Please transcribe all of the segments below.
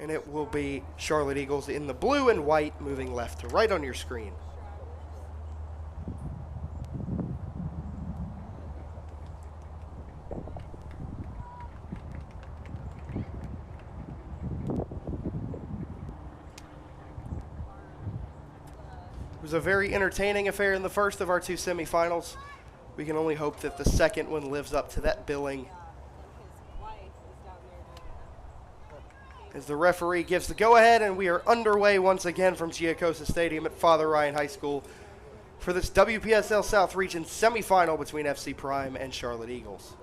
And it will be Charlotte Eagles in the blue and white, moving left to right on your screen. It was a very entertaining affair in the first of our two semifinals. We can only hope that the second one lives up to that billing. As the referee gives the go-ahead, and we are underway once again from Giacosa Stadium at Father Ryan High School for this WPSL South Region semifinal between FC Prime and Charlotte Eagles.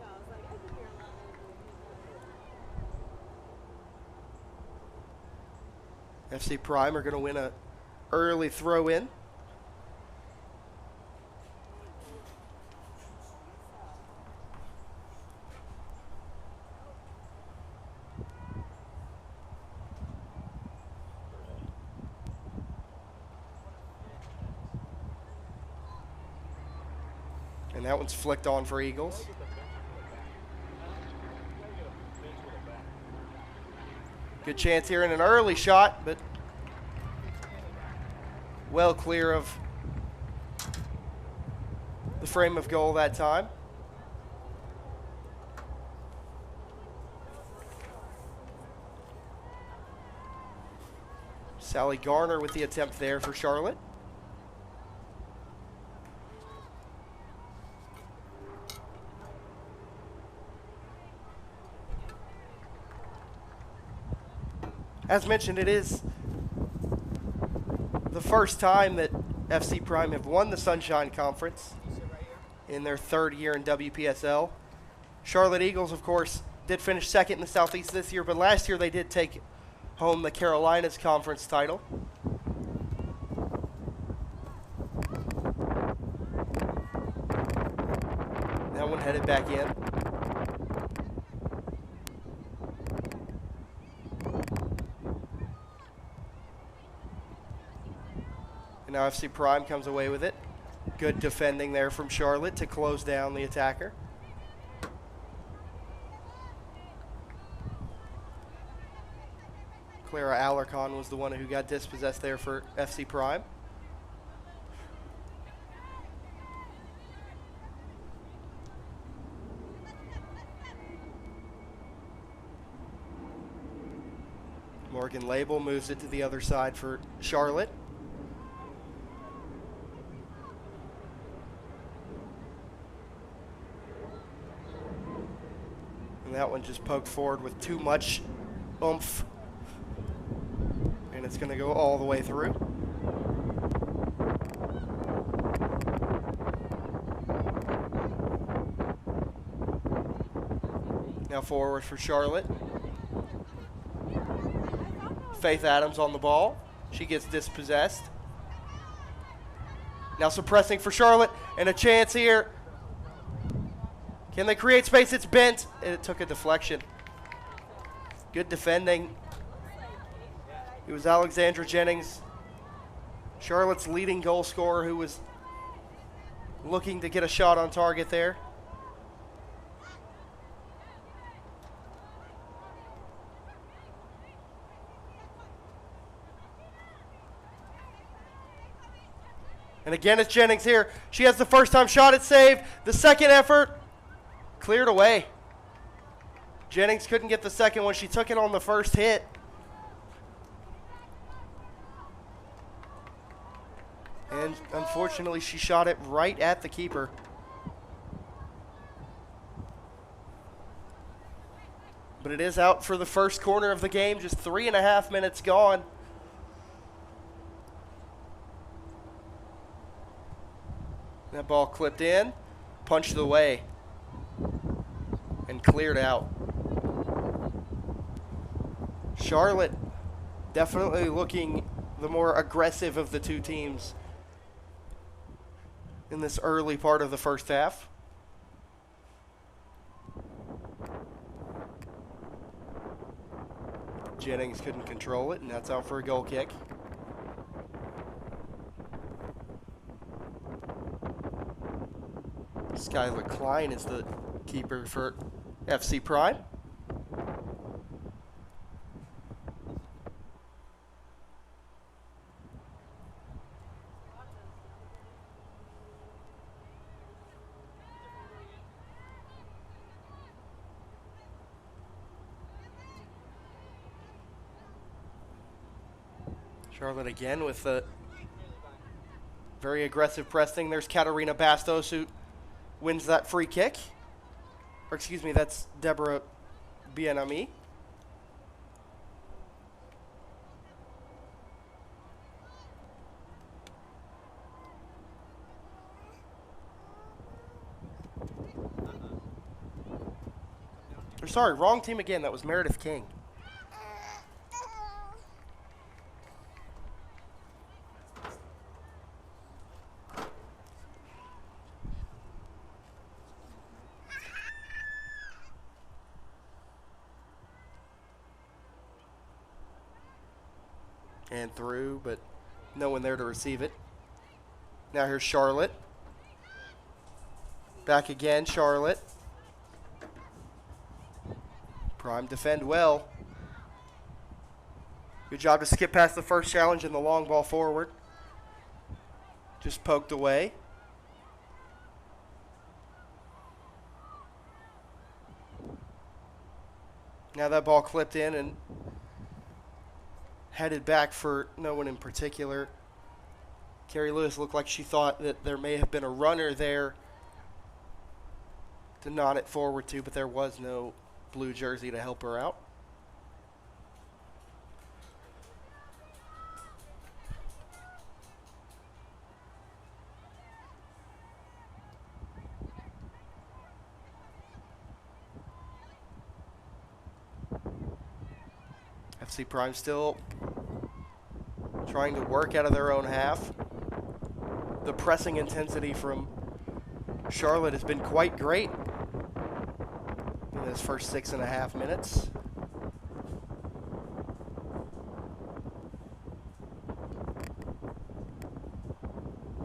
FC Prime are going to win an early throw-in. And that one's flicked on for Eagles. Good chance here in an early shot, but well clear of the frame of goal that time. Sally Garner with the attempt there for Charlotte. As mentioned, it is the first time that FC Prime have won the Sunshine Conference in their third year in WPSL. Charlotte Eagles, of course, did finish second in the Southeast this year, but last year they did take home the Carolinas Conference title. That one headed back in. Now FC Prime comes away with it. Good defending there from Charlotte to close down the attacker. Clara Alarcon was the one who got dispossessed there for FC Prime. Morgan Label moves it to the other side for Charlotte. That one just poked forward with too much oomph. And it's going to go all the way through. Now forward for Charlotte. Faith Adams on the ball. She gets dispossessed. Now suppressing for Charlotte, and a chance here. Can they create space? It's bent, and it took a deflection. Good defending. It was Alexandra Jennings, Charlotte's leading goal scorer, who was looking to get a shot on target there. And again, it's Jennings here. She has the first time shot, it's saved. The second effort, cleared away. Jennings couldn't get the second one. She took it on the first hit. And unfortunately, she shot it right at the keeper. But it is out for the first corner of the game. Just 3.5 minutes gone. That ball clipped in, punched away, and cleared out. Charlotte definitely looking the more aggressive of the two teams in this early part of the first half. Jennings couldn't control it, and that's out for a goal kick. Skylar Klein is the keeper for FC Prime. Charlotte again with the very aggressive pressing. There's Katarina Bastos who wins that free kick. Or excuse me, that's Deborah Bienami. Or sorry, wrong team again. That was Meredith King. And through, but no one there to receive it. Now here's Charlotte. Back again, Charlotte. Prime defend well. Good job to skip past the first challenge and the long ball forward. Just poked away. Now that ball clipped in and headed back for no one in particular. Carrie Lewis looked like she thought that there may have been a runner there to nod it forward to, but there was no blue jersey to help her out. FC Prime still trying to work out of their own half. The pressing intensity from Charlotte has been quite great in this first 6.5 minutes.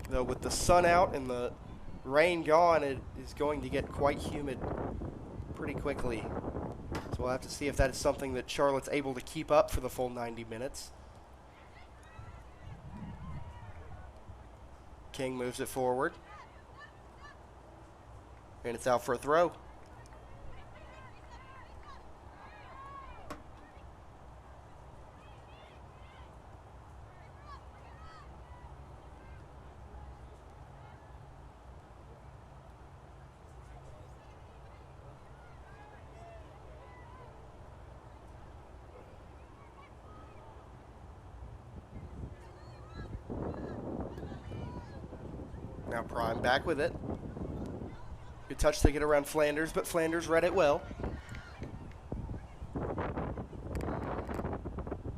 Though with the sun out and the rain gone, it is going to get quite humid pretty quickly. So we'll have to see if that is something that Charlotte's able to keep up for the full 90 minutes. King moves it forward. And it's out for a throw. Now Prime back with it. Good touch to get around Flanders, but Flanders read it well.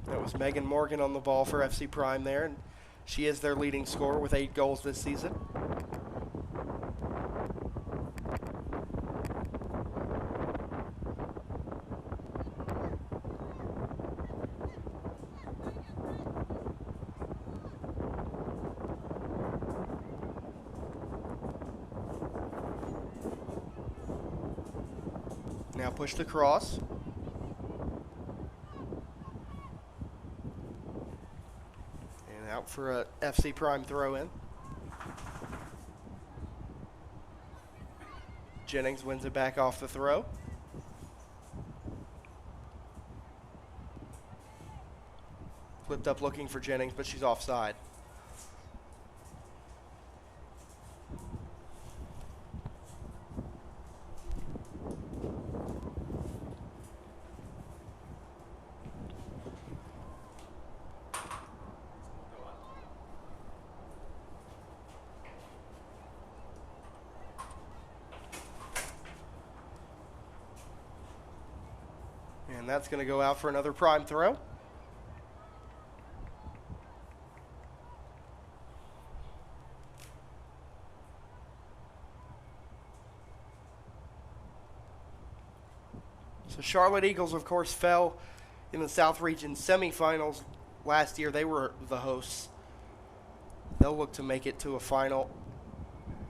That was Megan Morgan on the ball for FC Prime there, and she is their leading scorer with 8 goals this season. Now push the cross. And out for a FC Prime throw-in. Jennings wins it back off the throw. Flipped up looking for Jennings, but she's offside. And that's going to go out for another Prime throw. So Charlotte Eagles, of course, fell in the South Region semifinals last year. They were the hosts. They'll look to make it to a final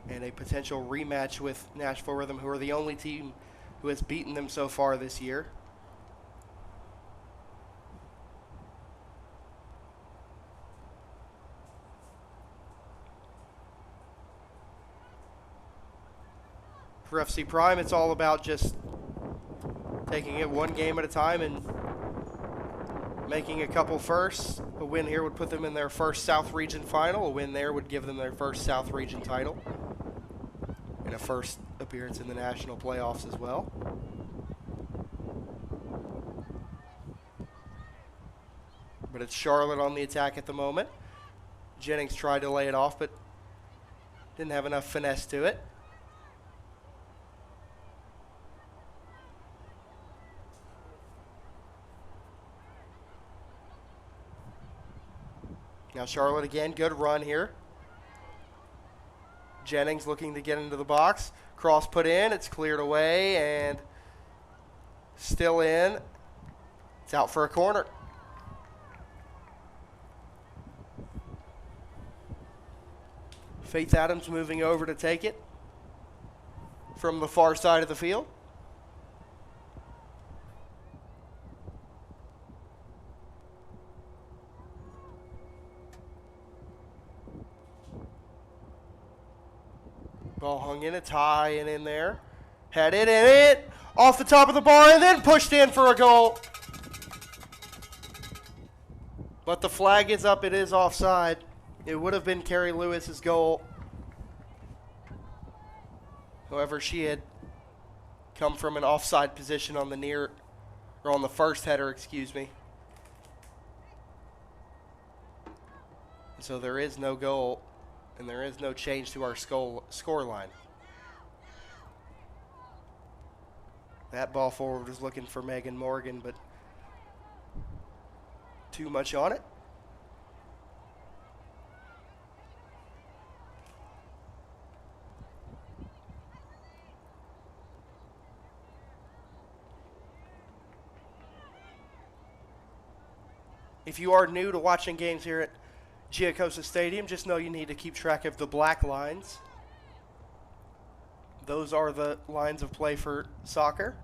and a potential rematch with Nashville Rhythm, who are the only team who has beaten them so far this year. For FC Prime, it's all about just taking it one game at a time and making a couple firsts. A win here would put them in their first South Region final. A win there would give them their first South Region title. And a first appearance in the national playoffs as well. But it's Charlotte on the attack at the moment. Jennings tried to lay it off, but didn't have enough finesse to it. Now Charlotte again, good run here. Jennings looking to get into the box. Cross put in, it's cleared away, and still in. It's out for a corner. Faith Adams moving over to take it from the far side of the field. Ball hung in, it's high and in there. Headed in it, off the top of the bar, and then pushed in for a goal. But the flag is up, it is offside. It would have been Carrie Lewis's goal. However, she had come from an offside position on the on the first header, excuse me. So there is no goal. And there is no change to our score line. That ball forward was looking for Megan Morgan, but too much on it. If you are new to watching games here at Giacosa Stadium, just know you need to keep track of the black lines. Those are the lines of play for soccer.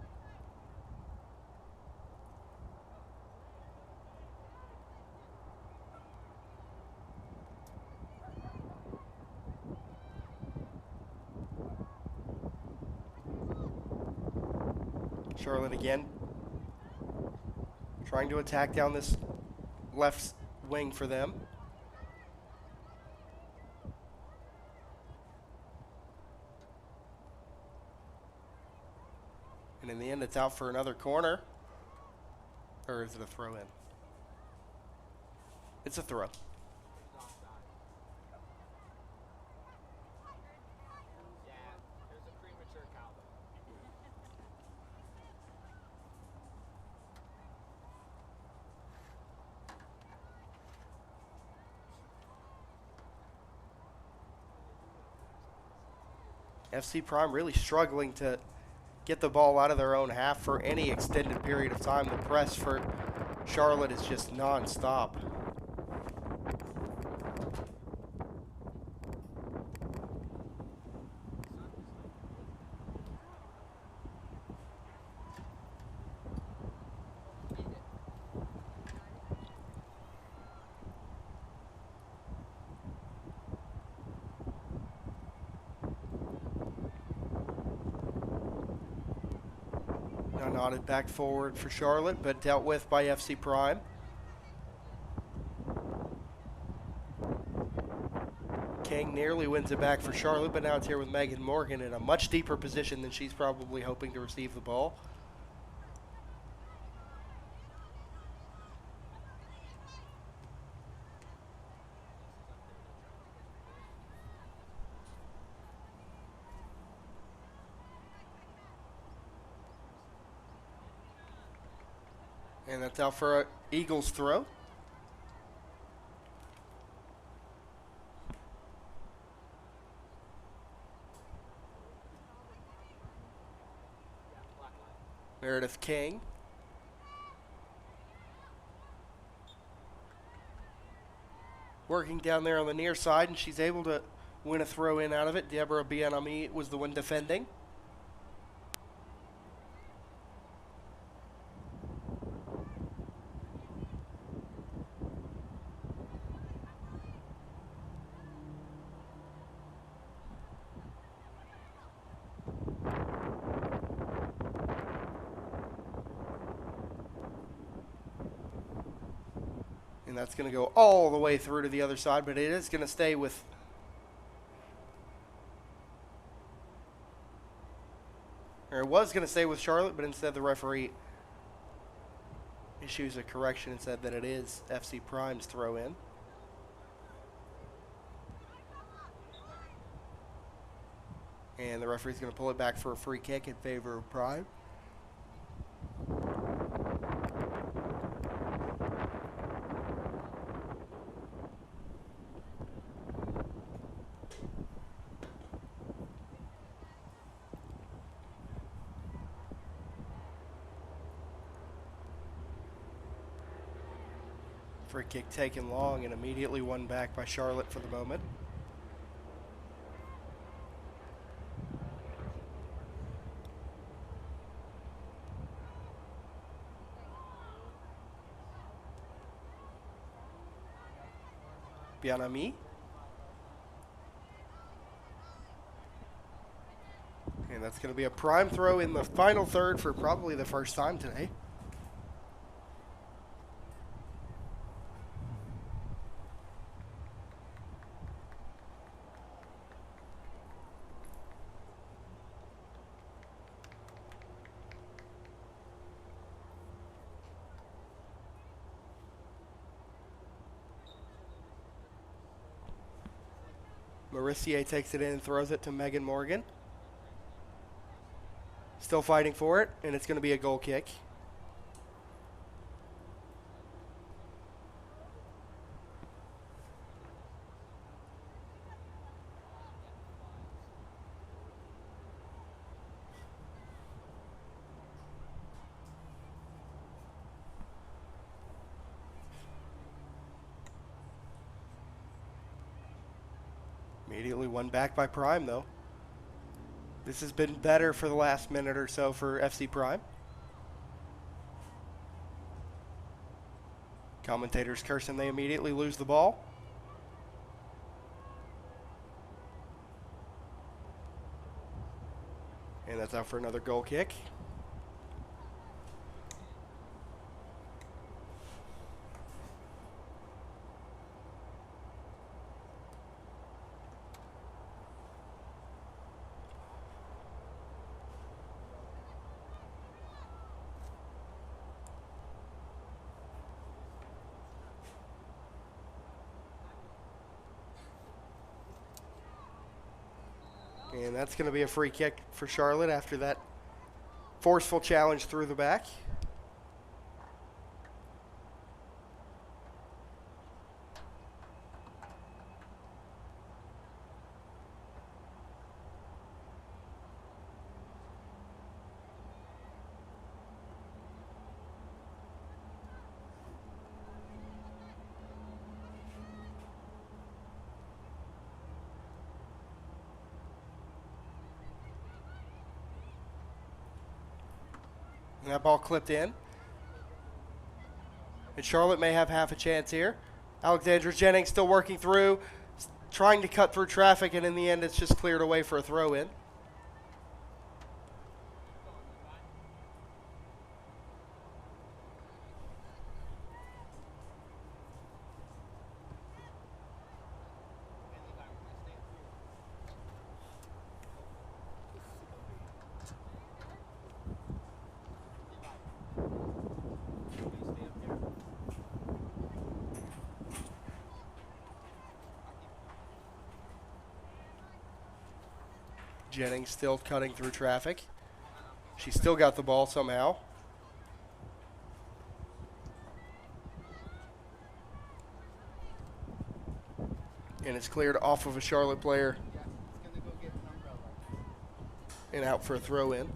Charlotte again, trying to attack down this left wing for them. And in the end, it's out for another corner. Or is it a throw in? It's a throw. FC Prime really struggling to get the ball out of their own half for any extended period of time. The press for Charlotte is just non-stop. Now nodded back forward for Charlotte, but dealt with by FC Prime. King nearly wins it back for Charlotte, but now it's here with Megan Morgan in a much deeper position than she's probably hoping to receive the ball. And that's out for an Eagles throw. Meredith King. Working down there on the near side, and she's able to win a throw in out of it. Deborah Bianami was the one defending. And that's going to go all the way through to the other side, but it is going to stay with... Or it was going to stay with Charlotte, but instead the referee issues a correction and said that it is FC Prime's throw in. And the referee's going to pull it back for a free kick in favor of Prime. Free kick taken long and immediately won back by Charlotte for the moment. Bianami. And that's going to be a Prime throw in the final third for probably the first time today. Maurissier takes it in and throws it to Megan Morgan. Still fighting for it, and it's going to be a goal kick. Immediately won back by Prime, though. This has been better for the last minute or so for FC Prime. Commentators cursing they immediately lose the ball. And that's out for another goal kick. And that's going to be a free kick for Charlotte after that forceful challenge through the back. And that ball clipped in. And Charlotte may have half a chance here. Alexandra Jennings still working through, trying to cut through traffic, and in the end it's just cleared away for a throw-in. Jennings still cutting through traffic. She still got the ball somehow. And it's cleared off of a Charlotte player. And out for a throw-in.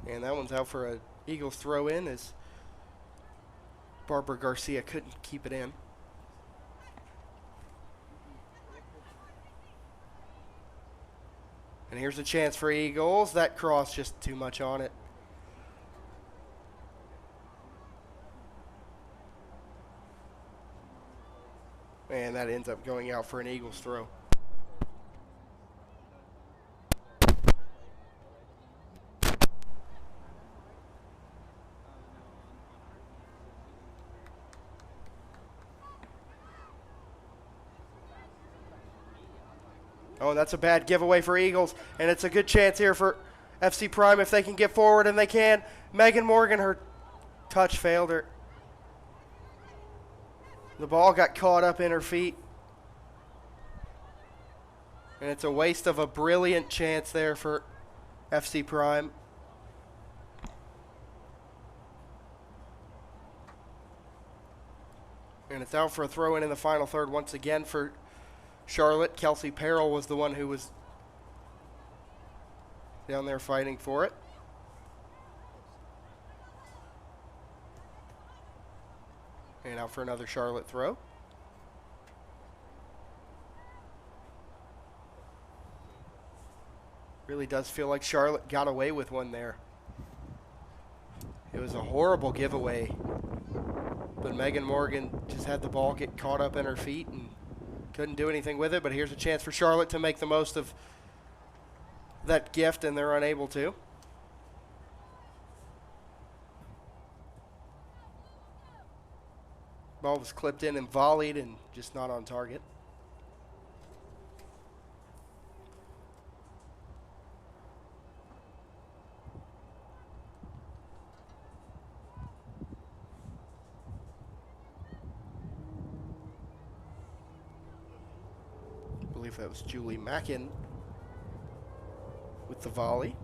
And that one's out for a Eagles throw-in as Barbara Garcia couldn't keep it in. And here's a chance for Eagles. That cross just too much on it. And that ends up going out for an Eagles throw. Oh, that's a bad giveaway for Eagles, and it's a good chance here for FC Prime if they can get forward, and they can. Megan Morgan, her touch failed her. The ball got caught up in her feet. And it's a waste of a brilliant chance there for FC Prime. And it's out for a throw-in the final third once again for Charlotte. Kelsey Perrell was the one who was down there fighting for it. And out for another Charlotte throw. Really does feel like Charlotte got away with one there. It was a horrible giveaway. But Megan Morgan just had the ball get caught up in her feet and couldn't do anything with it. But here's a chance for Charlotte to make the most of that gift, and they're unable to. Ball was clipped in and volleyed and just not on target. I believe that was Julie Mackin with the volley.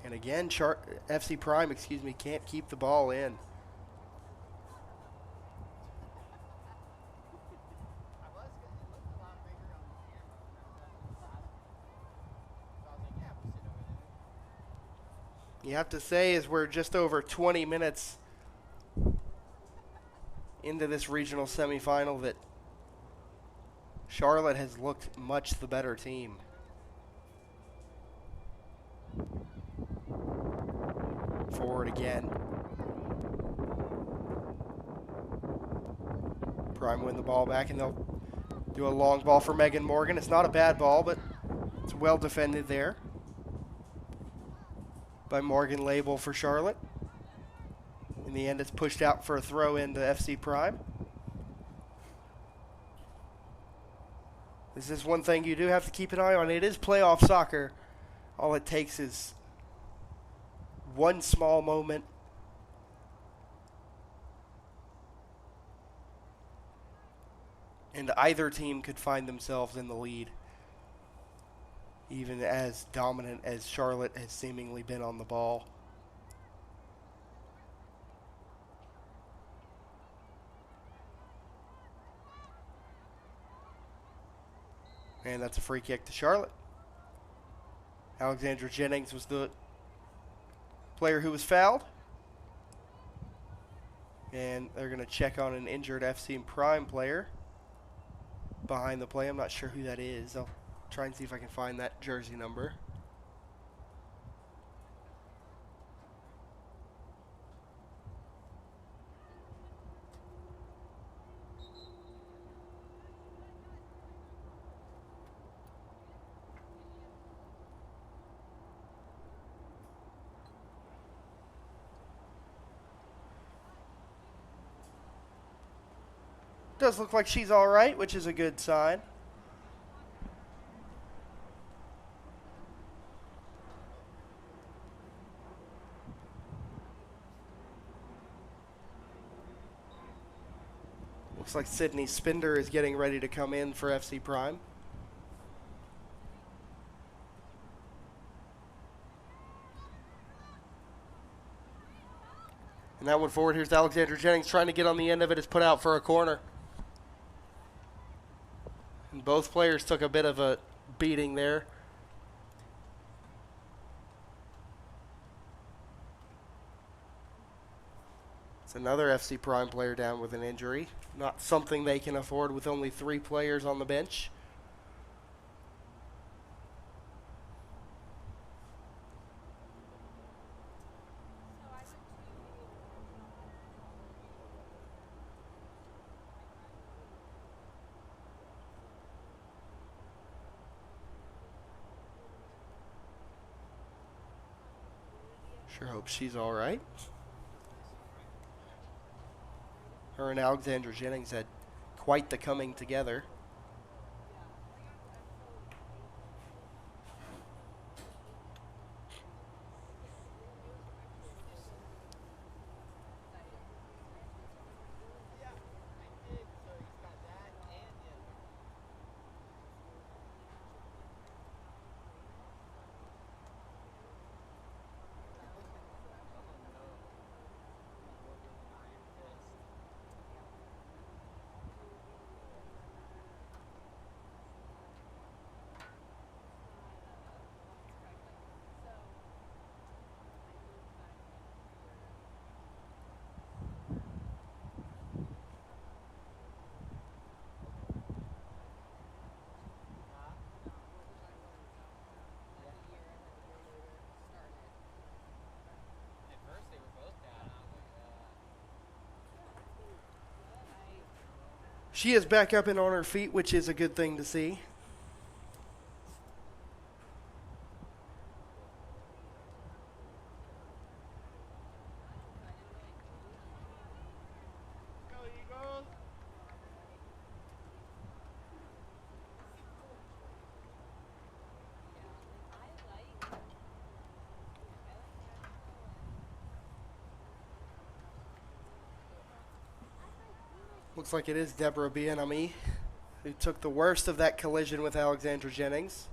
And again, FC Prime, can't keep the ball in. You have to say, as we're just over 20 minutes into this regional semifinal, that Charlotte has looked much the better team. Forward again. Prime win the ball back, and they'll do a long ball for Megan Morgan. It's not a bad ball, but it's well defended there by Morgan Label for Charlotte. In the end, it's pushed out for a throw into FC Prime. This is one thing you do have to keep an eye on. It is playoff soccer. All it takes is one small moment and either team could find themselves in the lead, even as dominant as Charlotte has seemingly been on the ball. And that's a free kick to Charlotte. Alexandra Jennings was the player who was fouled. And they're going to check on an injured FC Prime player behind the play. I'm not sure who that is. I'll try and see if I can find that jersey number. Does look like she's all right, which is a good sign. Looks like Sydney Spinder is getting ready to come in for FC Prime. And that one forward, here's Alexandra Jennings trying to get on the end of it. It's put out for a corner. And both players took a bit of a beating there. It's another FC Prime player down with an injury. Not something they can afford with only 3 players on the bench. Sure hope she's all right. Her and Alexandra Jennings had quite the coming together. She is back up and on her feet, which is a good thing to see. Looks like it is Deborah Bienami who took the worst of that collision with Alexandra Jennings.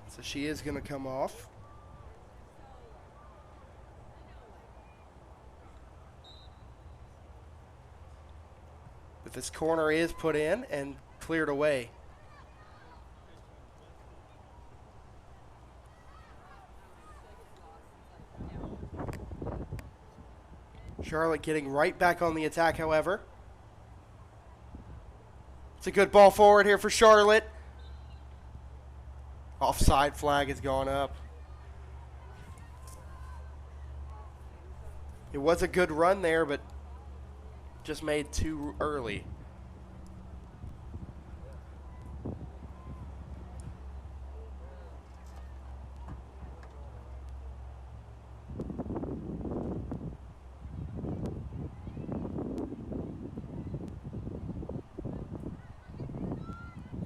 So she is going to come off. But this corner is put in and cleared away. Charlotte getting right back on the attack, however. It's a good ball forward here for Charlotte. Offside flag has gone up. It was a good run there, but just made too early.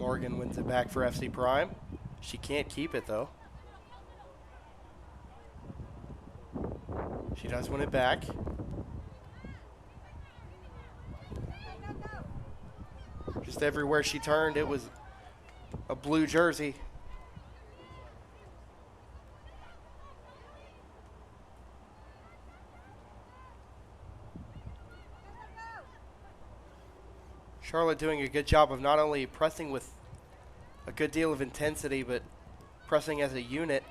Morgan wins it back for FC Prime. She can't keep it, though. She does win it back. Just everywhere she turned, it was a blue jersey. Charlotte doing a good job of not only pressing with a good deal of intensity, but pressing as a unit.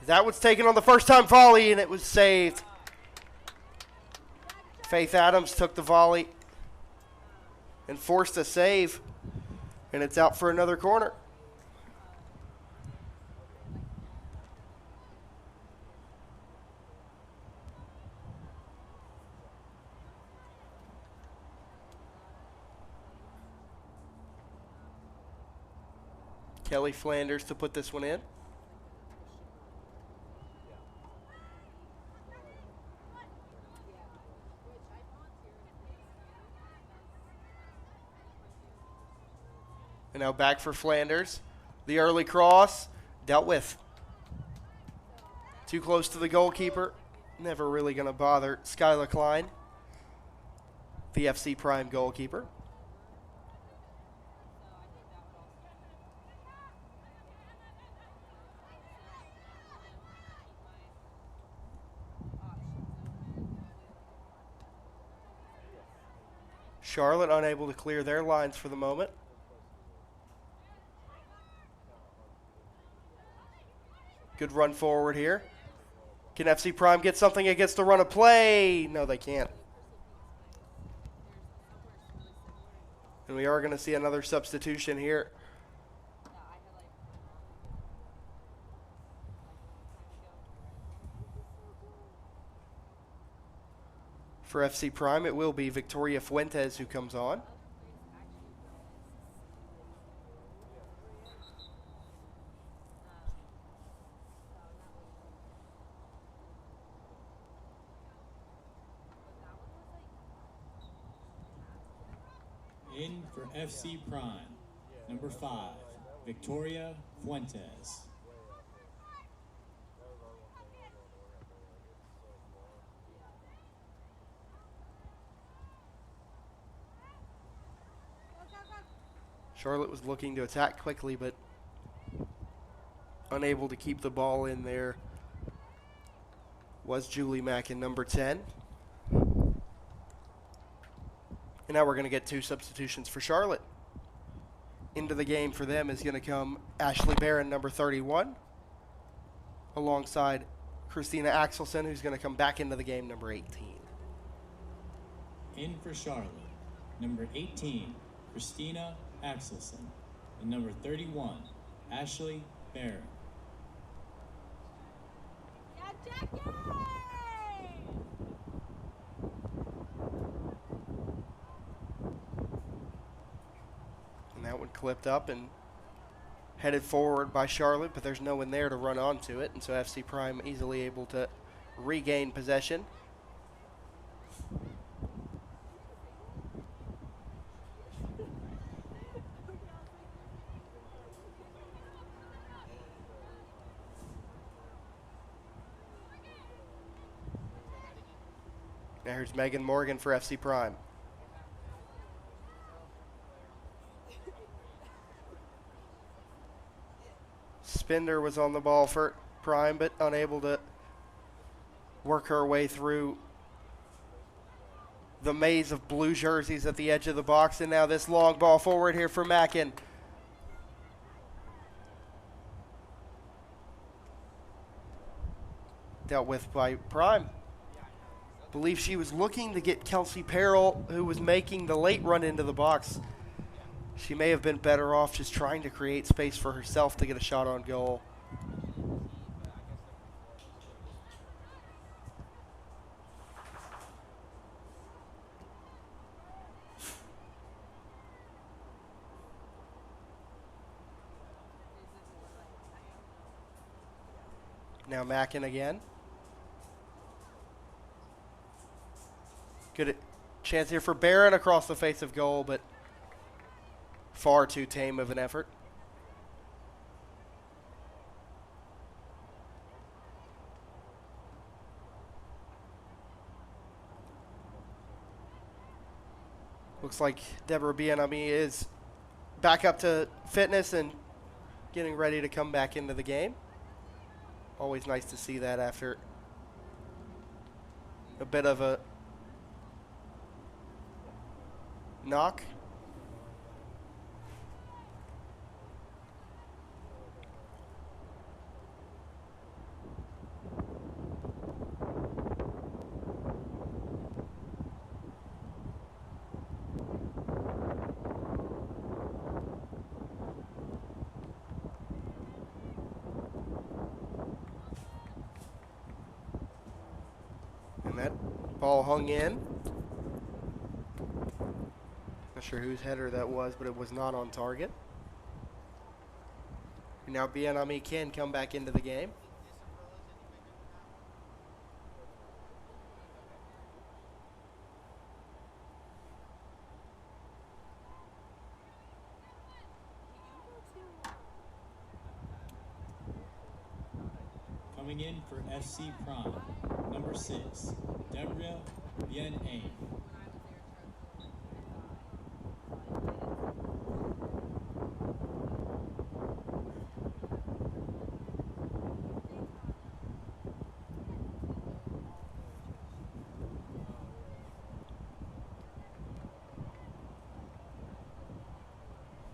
That was taken on the first time volley, and it was saved. Faith Adams took the volley and forced a save, and it's out for another corner. Kelly Flanders to put this one in. And now back for Flanders. The early cross dealt with. Too close to the goalkeeper. Never really going to bother Skylar Klein, the FC Prime goalkeeper. Charlotte unable to clear their lines for the moment. Good run forward here. Can FC Prime get something against the run of play? No, they can't. And we are going to see another substitution here. For FC Prime, it will be Victoria Fuentes who comes on. In for FC Prime, number 5, Victoria Fuentes. Charlotte was looking to attack quickly, but unable to keep the ball in there was Julie Mack in number 10. And now we're going to get 2 substitutions for Charlotte. Into the game for them is going to come Ashley Barron, number 31, alongside Christina Axelson, who's going to come back into the game, number 18. In for Charlotte, number 18, Christina Axelson, and number 31, Ashley Barron. And that one clipped up and headed forward by Charlotte, but there's no one there to run onto it, and so FC Prime easily able to regain possession. Now here's Megan Morgan for FC Prime. Spender was on the ball for Prime, but unable to work her way through the maze of blue jerseys at the edge of the box. And now this long ball forward here for Mackin. Dealt with by Prime. Believe she was looking to get Kelsey Perrell, who was making the late run into the box. She may have been better off just trying to create space for herself to get a shot on goal. Now Mackin again. Good chance here for Barron across the face of goal, but far too tame of an effort. Looks like Deborah Bienami is back up to fitness and getting ready to come back into the game. Always nice to see that after a bit of a knock. And that ball hung in. Not sure whose header that was, but it was not on target. And now Bienami can come back into the game. Coming in for FC Prime, number 6, Deborah Bien-Aim.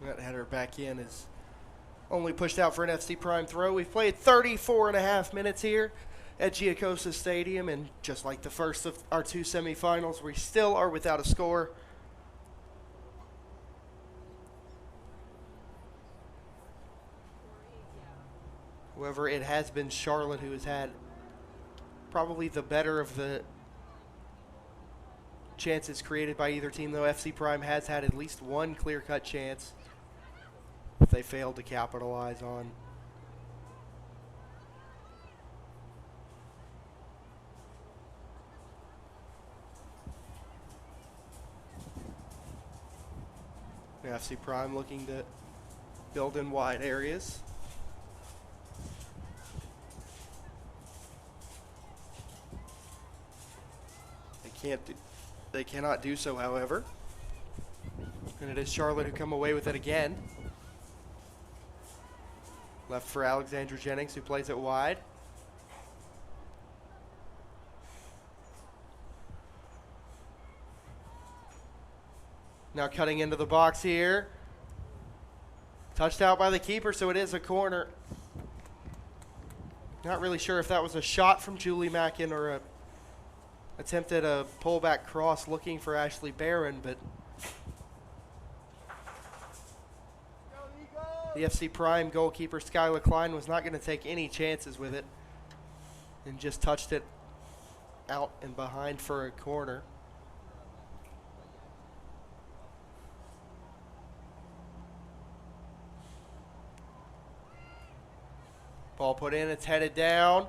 That header back in is only pushed out for an FC Prime throw. We've played 34.5 minutes here at Giacosa Stadium, and just like the first of our 2 semifinals, we still are without a score. However, it has been Charlotte who has had probably the better of the chances created by either team, though. FC Prime has had at least one clear-cut chance that they failed to capitalize on. FC Prime looking to build in wide areas. They cannot do so, however. And it is Charlotte who come away with it again. Left for Alexandra Jennings, who plays it wide. Now cutting into the box here. Touched out by the keeper, so it is a corner. Not really sure if that was a shot from Julie Mackin or a attempt at a pullback cross looking for Ashley Barron, but the FC Prime goalkeeper Skylar Klein was not going to take any chances with it and just touched it out and behind for a corner. Ball put in, it's headed down.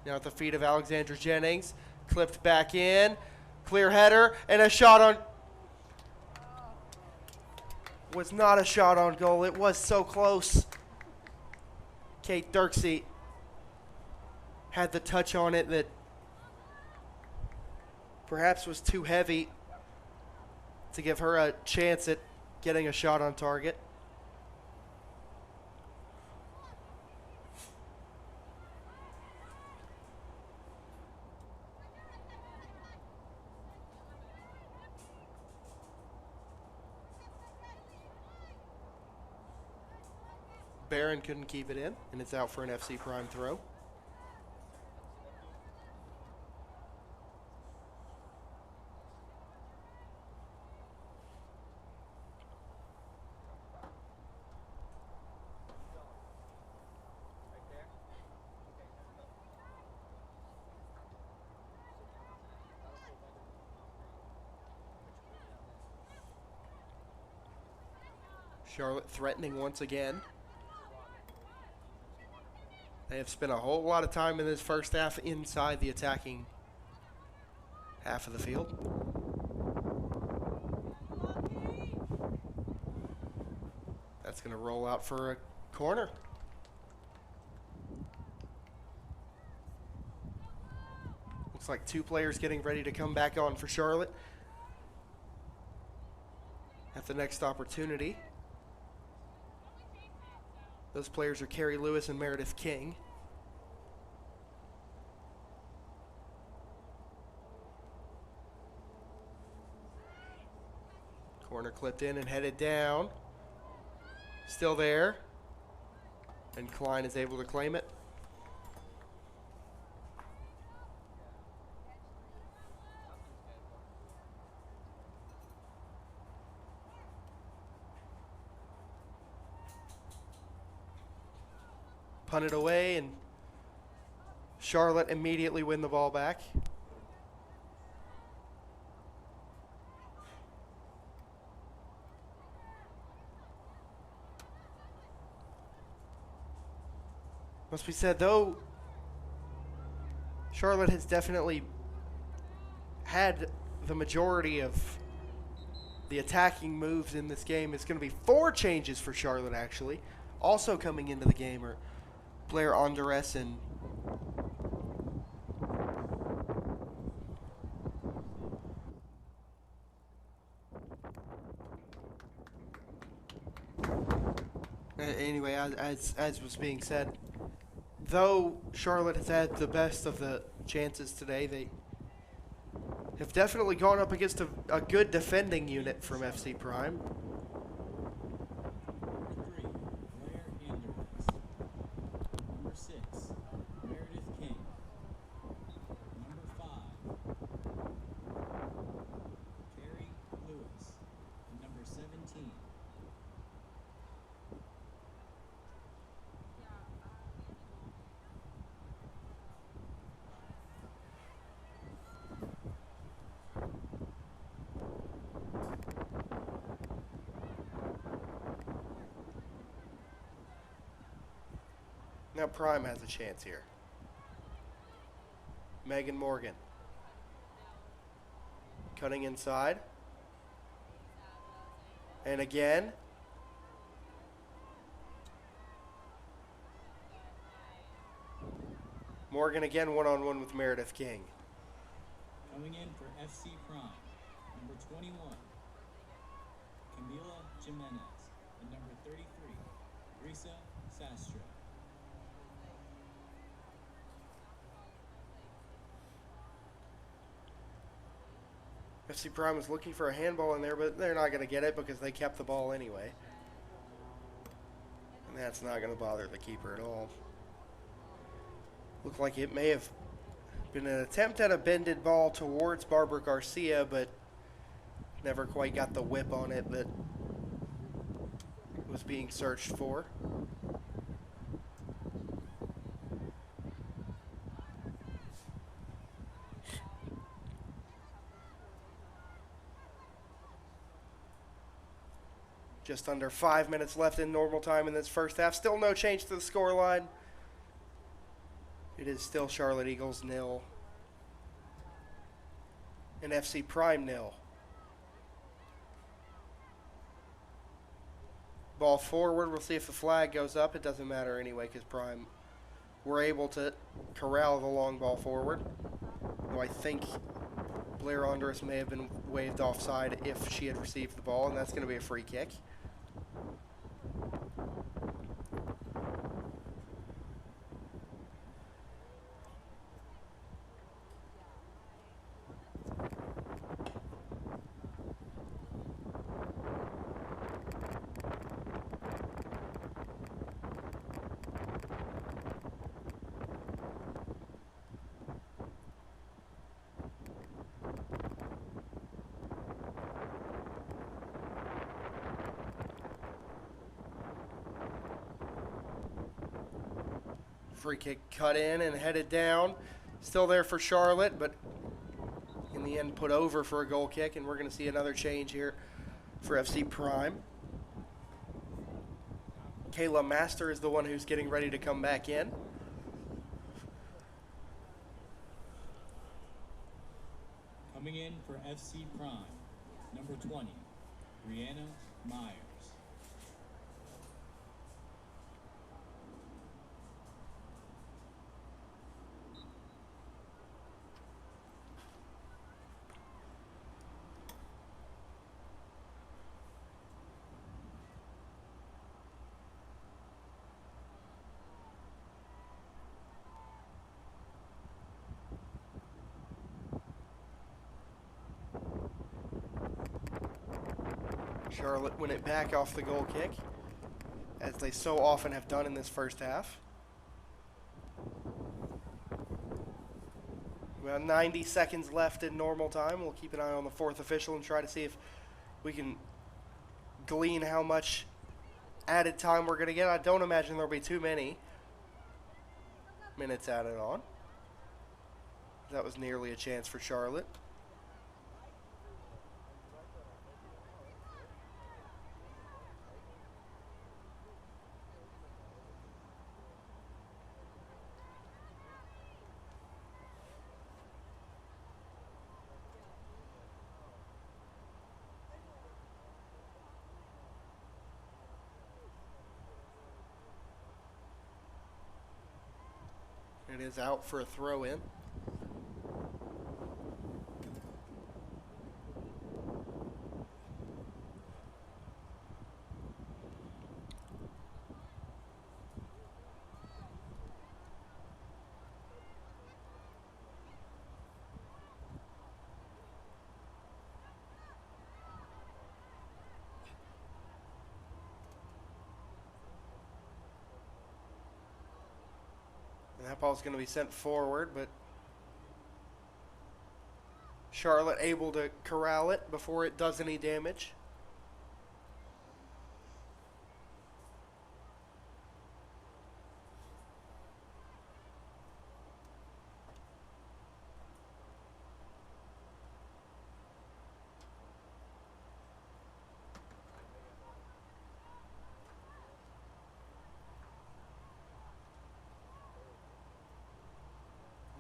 Now at the feet of Alexandra Jennings. Clipped back in. Clear header and a shot on. Was not a shot on goal. It was so close. Kate Dirksey had the touch on it that perhaps was too heavy to give her a chance at getting a shot on target. Barron couldn't keep it in, and it's out for an FC Prime throw. Charlotte threatening once again. They have spent a whole lot of time in this first half inside the attacking half of the field. That's going to roll out for a corner. Looks like two players getting ready to come back on for Charlotte at the next opportunity. Those players are Carrie Lewis and Meredith King. Corner clipped in and headed down. Still there. And Klein is able to claim it. Punted away, and Charlotte immediately win the ball back. Must be said, though, Charlotte has definitely had the majority of the attacking moves in this game. It's going to be 4 changes for Charlotte, actually. Also coming into the game are Blair Andres and anyway, as was being said, though Charlotte has had the best of the chances today, they have definitely gone up against a good defending unit from FC Prime. Now Prime has a chance here. Megan Morgan. Cutting inside. And again. Morgan again one-on-one with Meredith King. Coming in for FC Prime, number 21, Camila Jimenez, and number 33, Risa Sastra. FC Prime was looking for a handball in there, but they're not going to get it because they kept the ball anyway. And that's not going to bother the keeper at all. Looked like it may have been an attempt at a bended ball towards Barbara Garcia, but never quite got the whip on it that was being searched for. Just under 5 minutes left in normal time in this first half. Still no change to the scoreline. It is still Charlotte Eagles 0 and FC Prime 0. Ball forward. We'll see if the flag goes up. It doesn't matter anyway because Prime were able to corral the long ball forward. Though I think Blair Andrus may have been waved offside if she had received the ball, and that's going to be a free kick. Free kick cut in and headed down. Still there for Charlotte, but in the end put over for a goal kick, and we're going to see another change here for FC Prime. Kayla Master is the one who's getting ready to come back in. Coming in for FC Prime, number 20, Brianna Myers. Charlotte win it back off the goal kick, as they so often have done in this first half. About 90 seconds left in normal time. We'll keep an eye on the fourth official and try to see if we can glean how much added time we're going to get. I don't imagine there'll be too many minutes added on. That was nearly a chance for Charlotte. It is out for a throw-in. That ball's going to be sent forward, but Charlotte able to corral it before it does any damage.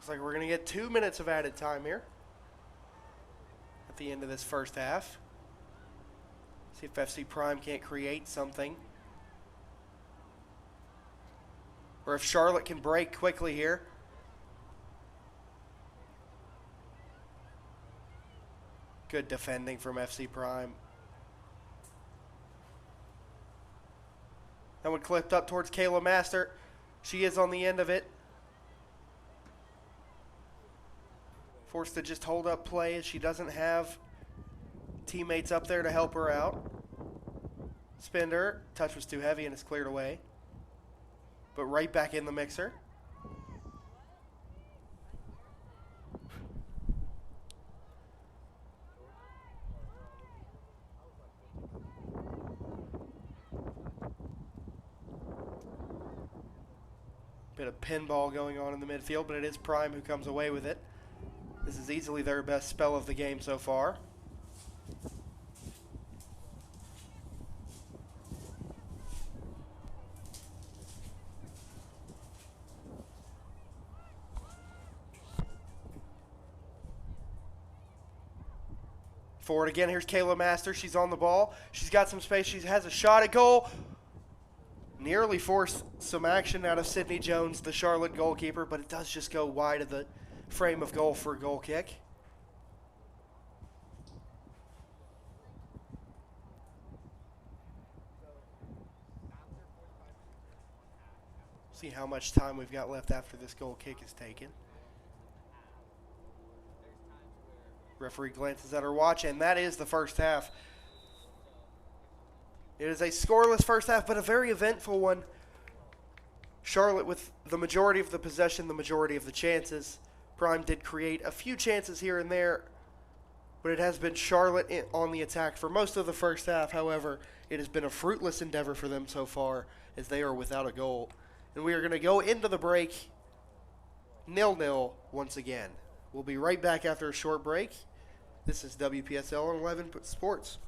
Looks like we're going to get 2 minutes of added time here at the end of this first half. See if FC Prime can't create something. Or if Charlotte can break quickly here. Good defending from FC Prime. That one clipped up towards Kayla Master. She is on the end of it. Forced to just hold up play as she doesn't have teammates up there to help her out. Spender. Touch was too heavy and it's cleared away. But right back in the mixer. Bit of pinball going on in the midfield, but it is Prime who comes away with it. This is easily their best spell of the game so far. Forward again, here's Kayla Master. She's on the ball. She's got some space. She has a shot at goal. Nearly forced some action out of Sydney Jones, the Charlotte goalkeeper, but it does just go wide of the frame of goal for a goal kick. See how much time we've got left after this goal kick is taken. Referee glances at her watch, and that is the first half. It is a scoreless first half, but a very eventful one. Charlotte with the majority of the possession, the majority of the chances. Prime did create a few chances here and there, but it has been Charlotte on the attack for most of the first half. However, it has been a fruitless endeavor for them so far as they are without a goal. And we are going to go into the break 0-0 once again. We'll be right back after a short break. This is WPSL on 11 Sports.